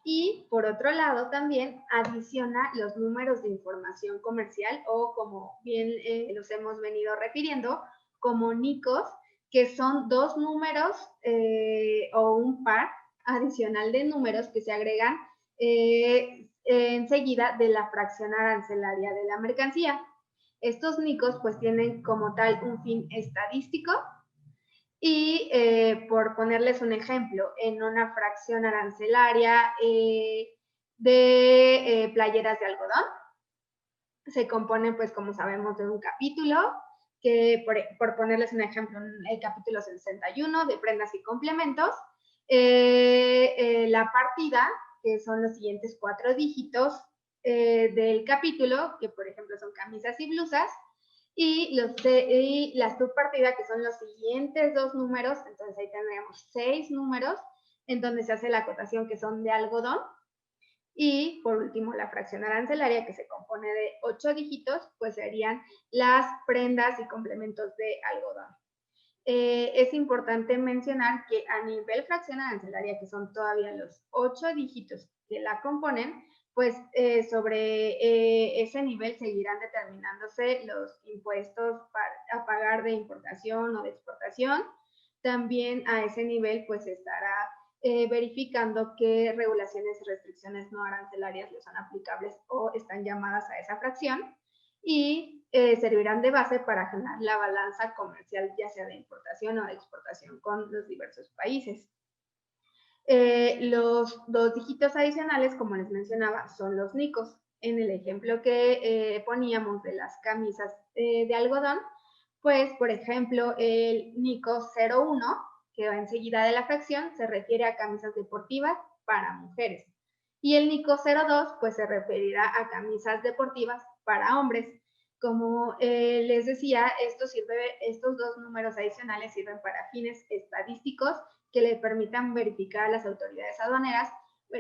Speaker 4: Y por otro lado también adiciona los números de información comercial o como bien los hemos venido refiriendo como NICOS, que son dos números o un par adicional de números que se agregan enseguida de la fracción arancelaria de la mercancía. Estos NICOS pues tienen como tal un fin estadístico y por ponerles un ejemplo, en una fracción arancelaria de playeras de algodón, se compone pues como sabemos de un capítulo, que por ponerles un ejemplo, el capítulo 61 de prendas y complementos, la partida, que son los siguientes 4 dígitos, del capítulo, que por ejemplo son camisas y blusas, y la subpartida, que son los siguientes dos números, entonces ahí tendríamos 6 números, en donde se hace la acotación que son de algodón. Y por último, la fracción arancelaria, que se compone de 8 dígitos, pues serían las prendas y complementos de algodón. Es importante mencionar que a nivel fracción arancelaria, que son todavía los 8 dígitos que la componen, pues sobre ese nivel seguirán determinándose los impuestos a pagar de importación o de exportación. También a ese nivel pues estará verificando qué regulaciones y restricciones no arancelarias le son aplicables o están llamadas a esa fracción, y servirán de base para generar la balanza comercial, ya sea de importación o de exportación con los diversos países. Los 2 dígitos adicionales, como les mencionaba, son los NICOS. En el ejemplo que poníamos de las camisas de algodón, pues, por ejemplo, el NICO 01, que va enseguida de la fracción, se refiere a camisas deportivas para mujeres. Y el NICO 02, pues, se referirá a camisas deportivas para hombres. Como les decía, estos dos números adicionales sirven para fines estadísticos que le permitan verificar a las autoridades aduaneras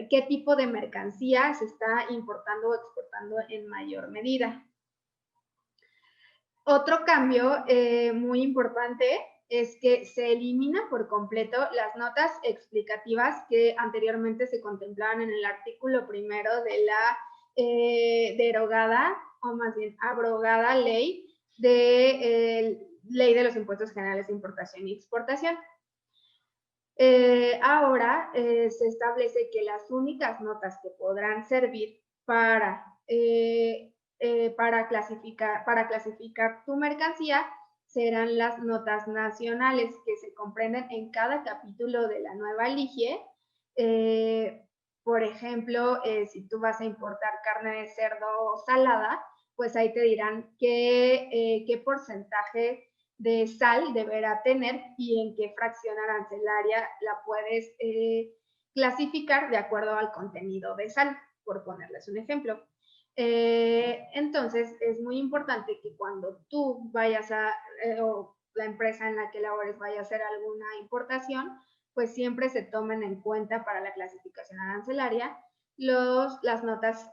Speaker 4: qué tipo de mercancía se está importando o exportando en mayor medida. Otro cambio muy importante es que se elimina por completo las notas explicativas que anteriormente se contemplaban en el artículo primero de la derogada, o más bien abrogada ley de los impuestos generales de importación y exportación. Ahora se establece que las únicas notas que podrán servir para clasificar tu mercancía serán las notas nacionales, que se comprenden en cada capítulo de la nueva LIGIE. Por ejemplo, si tú vas a importar carne de cerdo salada, pues ahí te dirán qué porcentaje de sal deberá tener y en qué fracción arancelaria la puedes clasificar de acuerdo al contenido de sal, por ponerles un ejemplo. Entonces, es muy importante que cuando tú vayas o la empresa en la que labores vaya a hacer alguna importación, pues siempre se tomen en cuenta para la clasificación arancelaria las notas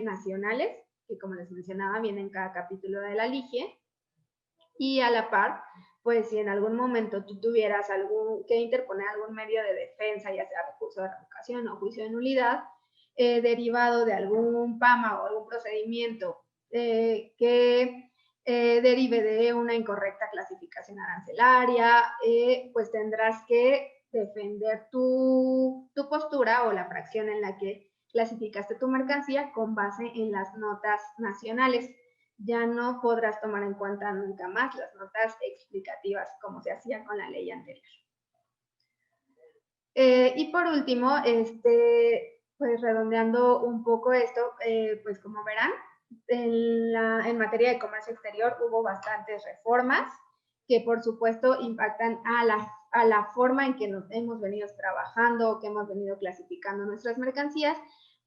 Speaker 4: nacionales, que como les mencionaba, vienen en cada capítulo de la LIGIE, y a la par, pues si en algún momento tú tuvieras que interponer algún medio de defensa, ya sea recurso de revocación o juicio de nulidad, derivado de algún PAMA o algún procedimiento que derive de una incorrecta clasificación arancelaria, pues tendrás que defender tu postura o la fracción en la que clasificaste tu mercancía con base en las notas nacionales. Ya no podrás tomar en cuenta nunca más las notas explicativas como se hacía con la ley anterior. Y por último, pues redondeando un poco esto, pues como verán, en materia de comercio exterior hubo bastantes reformas que por supuesto impactan a la forma en que nos hemos venido trabajando, que hemos venido clasificando nuestras mercancías,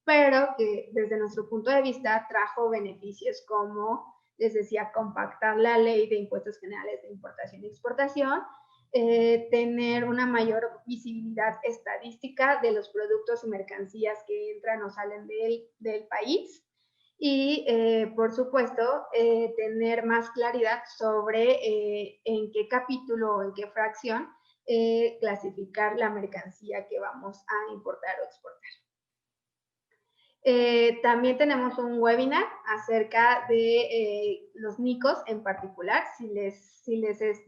Speaker 4: pero que desde nuestro punto de vista trajo beneficios como, les decía, compactar la ley de impuestos generales de importación y exportación, tener una mayor visibilidad estadística de los productos y mercancías que entran o salen del país, y por supuesto tener más claridad sobre en qué capítulo o en qué fracción clasificar la mercancía que vamos a importar o exportar. También tenemos un webinar acerca de los NICOS en particular. Si les es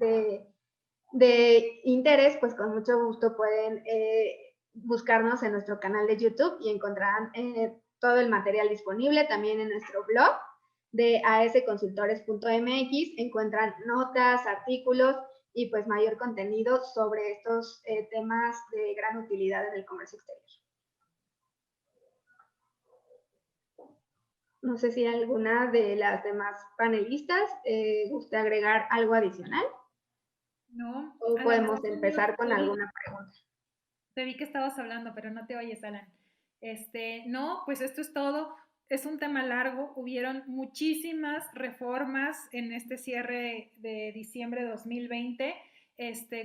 Speaker 4: de interés, pues con mucho gusto pueden buscarnos en nuestro canal de YouTube y encontrarán todo el material disponible. También en nuestro blog de asconsultores.mx encuentran notas, artículos y pues mayor contenido sobre estos temas de gran utilidad en el comercio exterior. No sé si alguna de las demás panelistas guste agregar algo adicional.
Speaker 2: No.
Speaker 4: O podemos empezar con alguna pregunta.
Speaker 2: Te vi que estabas hablando, pero no te oyes, Alan. No, pues esto es todo. es un tema largo, hubieron muchísimas reformas en este cierre de diciembre de 2020.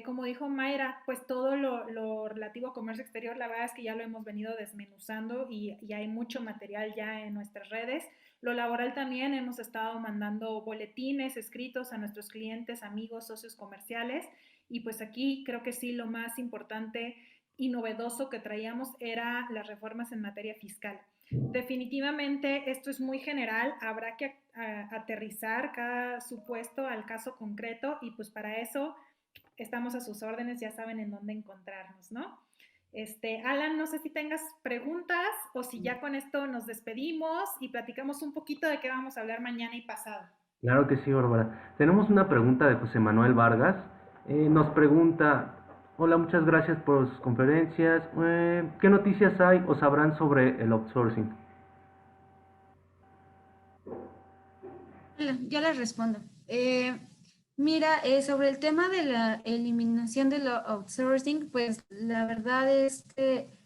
Speaker 2: Como dijo Mayra, pues todo lo relativo a comercio exterior, la verdad es que ya lo hemos venido desmenuzando y hay mucho material ya en nuestras redes. Lo laboral también, hemos estado mandando boletines escritos a nuestros clientes, amigos, socios comerciales, y pues aquí creo que sí lo más importante y novedoso que traíamos era las reformas en materia fiscal. Definitivamente esto es muy general, habrá que aterrizar cada supuesto al caso concreto y pues para eso estamos a sus órdenes, ya saben en dónde encontrarnos, ¿no? Alan, no sé si tengas preguntas o si ya con esto nos despedimos y platicamos un poquito de qué vamos a hablar mañana y pasado.
Speaker 1: Claro que sí, Bárbara. Tenemos una pregunta de José Manuel Vargas. Nos pregunta, hola, muchas gracias por sus conferencias. ¿Qué noticias hay o sabrán sobre el outsourcing?
Speaker 3: Hola, yo les respondo. Mira, sobre el tema de la eliminación del outsourcing, pues la verdad es que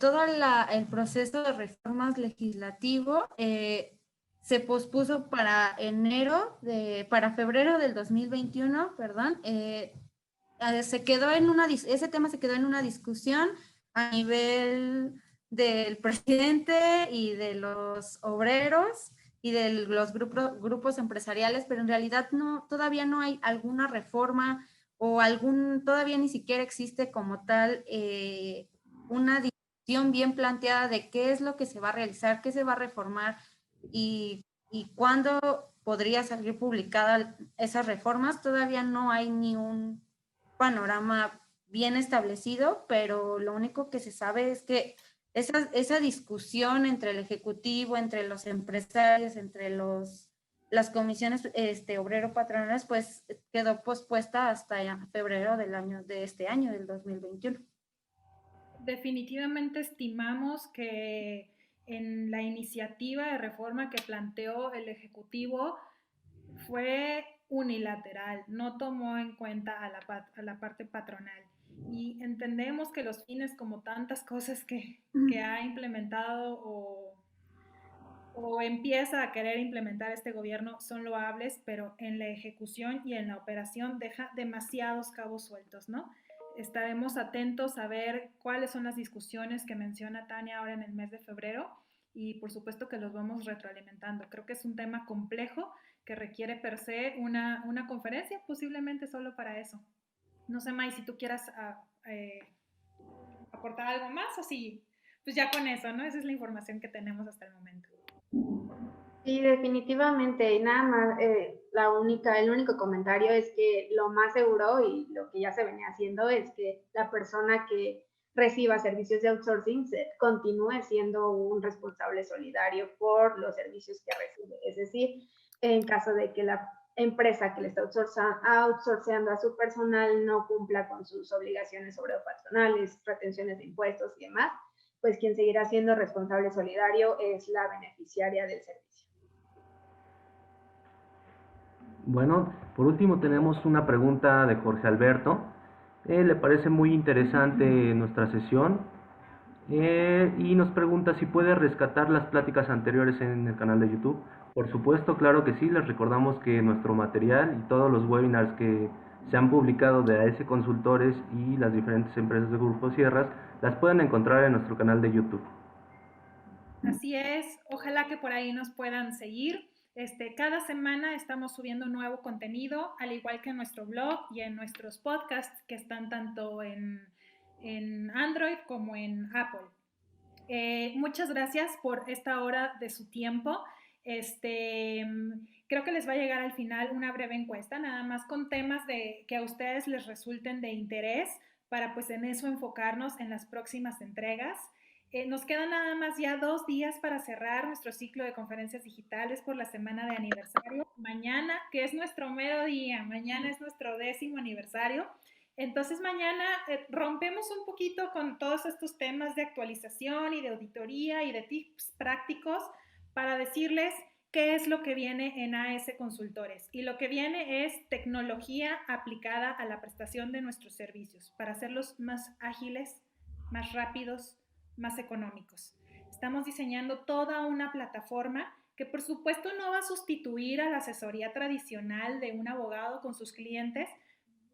Speaker 3: todo el proceso de reformas legislativo se pospuso para para febrero del 2021, perdón. Se quedó en ese tema se quedó en una discusión a nivel del presidente y de los obreros y de los grupos empresariales, pero en realidad todavía no hay alguna reforma o todavía ni siquiera existe como tal una discusión bien planteada de qué es lo que se va a realizar, qué se va a reformar y cuándo podría salir publicada esas reformas. Todavía no hay ni un panorama bien establecido, pero lo único que se sabe es que esa discusión entre el Ejecutivo, entre los empresarios, entre las comisiones obrero-patronales, pues quedó pospuesta hasta febrero de este año, del 2021.
Speaker 2: Definitivamente estimamos que en la iniciativa de reforma que planteó el Ejecutivo fue unilateral, no tomó en cuenta a la parte patronal. Y entendemos que los fines, como tantas cosas que ha implementado o empieza a querer implementar este gobierno, son loables, pero en la ejecución y en la operación deja demasiados cabos sueltos, ¿no? Estaremos atentos a ver cuáles son las discusiones que menciona Tania ahora en el mes de febrero y por supuesto que los vamos retroalimentando. Creo que es un tema complejo que requiere per se una conferencia, posiblemente solo para eso. No sé, May, si tú quieras aportar algo más o si, pues ya con eso, ¿no? Esa es la información que tenemos hasta el momento.
Speaker 4: Sí, definitivamente. Y nada más, el único comentario es que lo más seguro y lo que ya se venía haciendo es que la persona que reciba servicios de outsourcing continúe siendo un responsable solidario por los servicios que recibe. Es decir, en caso de que la empresa que le está outsourceando a su personal no cumpla con sus obligaciones obrero-patronales, retenciones de impuestos y demás, pues quien seguirá siendo responsable solidario es la beneficiaria del servicio.
Speaker 1: Bueno, por último tenemos una pregunta de Jorge Alberto. Le parece muy interesante nuestra sesión y nos pregunta si puede rescatar las pláticas anteriores en el canal de YouTube. Por supuesto, claro que sí. Les recordamos que nuestro material y todos los webinars que se han publicado de AS Consultores y las diferentes empresas de Grupo Sierras las pueden encontrar en nuestro canal de YouTube.
Speaker 2: Así es, ojalá que por ahí nos puedan seguir. Cada semana estamos subiendo nuevo contenido, al igual que en nuestro blog y en nuestros podcasts que están tanto en Android como en Apple. Muchas gracias por esta hora de su tiempo. Creo que les va a llegar al final una breve encuesta, nada más con temas que a ustedes les resulten de interés para pues en eso enfocarnos en las próximas entregas. Nos quedan nada más ya 2 días para cerrar nuestro ciclo de conferencias digitales por la semana de aniversario. Mañana, que es nuestro mero día, mañana es nuestro 10º aniversario. Entonces mañana rompemos un poquito con todos estos temas de actualización y de auditoría y de tips prácticos para decirles qué es lo que viene en AS Consultores. Y lo que viene es tecnología aplicada a la prestación de nuestros servicios para hacerlos más ágiles, más rápidos, más económicos. Estamos diseñando toda una plataforma que por supuesto no va a sustituir a la asesoría tradicional de un abogado con sus clientes,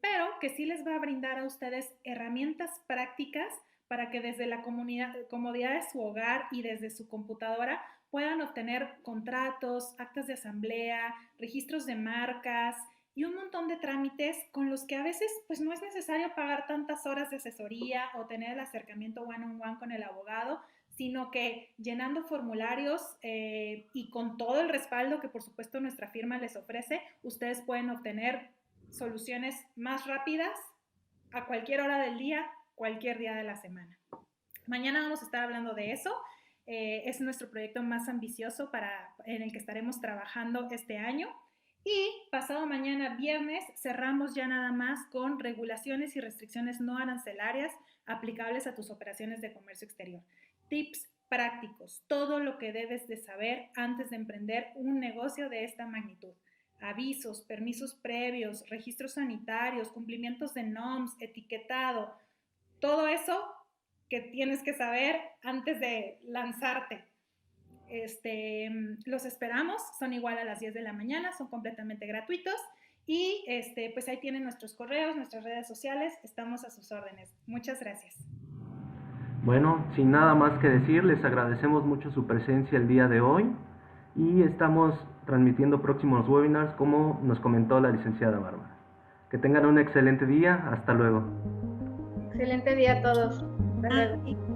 Speaker 2: pero que sí les va a brindar a ustedes herramientas prácticas para que desde la comodidad de su hogar y desde su computadora puedan obtener contratos, actas de asamblea, registros de marcas y un montón de trámites con los que a veces pues no es necesario pagar tantas horas de asesoría o tener el acercamiento one-on-one con el abogado, sino que llenando formularios y con todo el respaldo que por supuesto nuestra firma les ofrece, ustedes pueden obtener soluciones más rápidas a cualquier hora del día, cualquier día de la semana. Mañana vamos a estar hablando de eso. Es nuestro proyecto más ambicioso en el que estaremos trabajando este año. Y pasado mañana, viernes, cerramos ya nada más con regulaciones y restricciones no arancelarias aplicables a tus operaciones de comercio exterior. Tips prácticos, todo lo que debes de saber antes de emprender un negocio de esta magnitud. Avisos, permisos previos, registros sanitarios, cumplimientos de NOMS, etiquetado, todo eso que tienes que saber antes de lanzarte. Los esperamos, son igual a las 10 de la mañana, son completamente gratuitos y pues ahí tienen nuestros correos, nuestras redes sociales, estamos a sus órdenes. Muchas gracias.
Speaker 1: Bueno, sin nada más que decir, les agradecemos mucho su presencia el día de hoy y estamos transmitiendo próximos webinars como nos comentó la licenciada Bárbara. Que tengan un excelente día, hasta luego.
Speaker 4: Excelente día a todos. Hasta luego.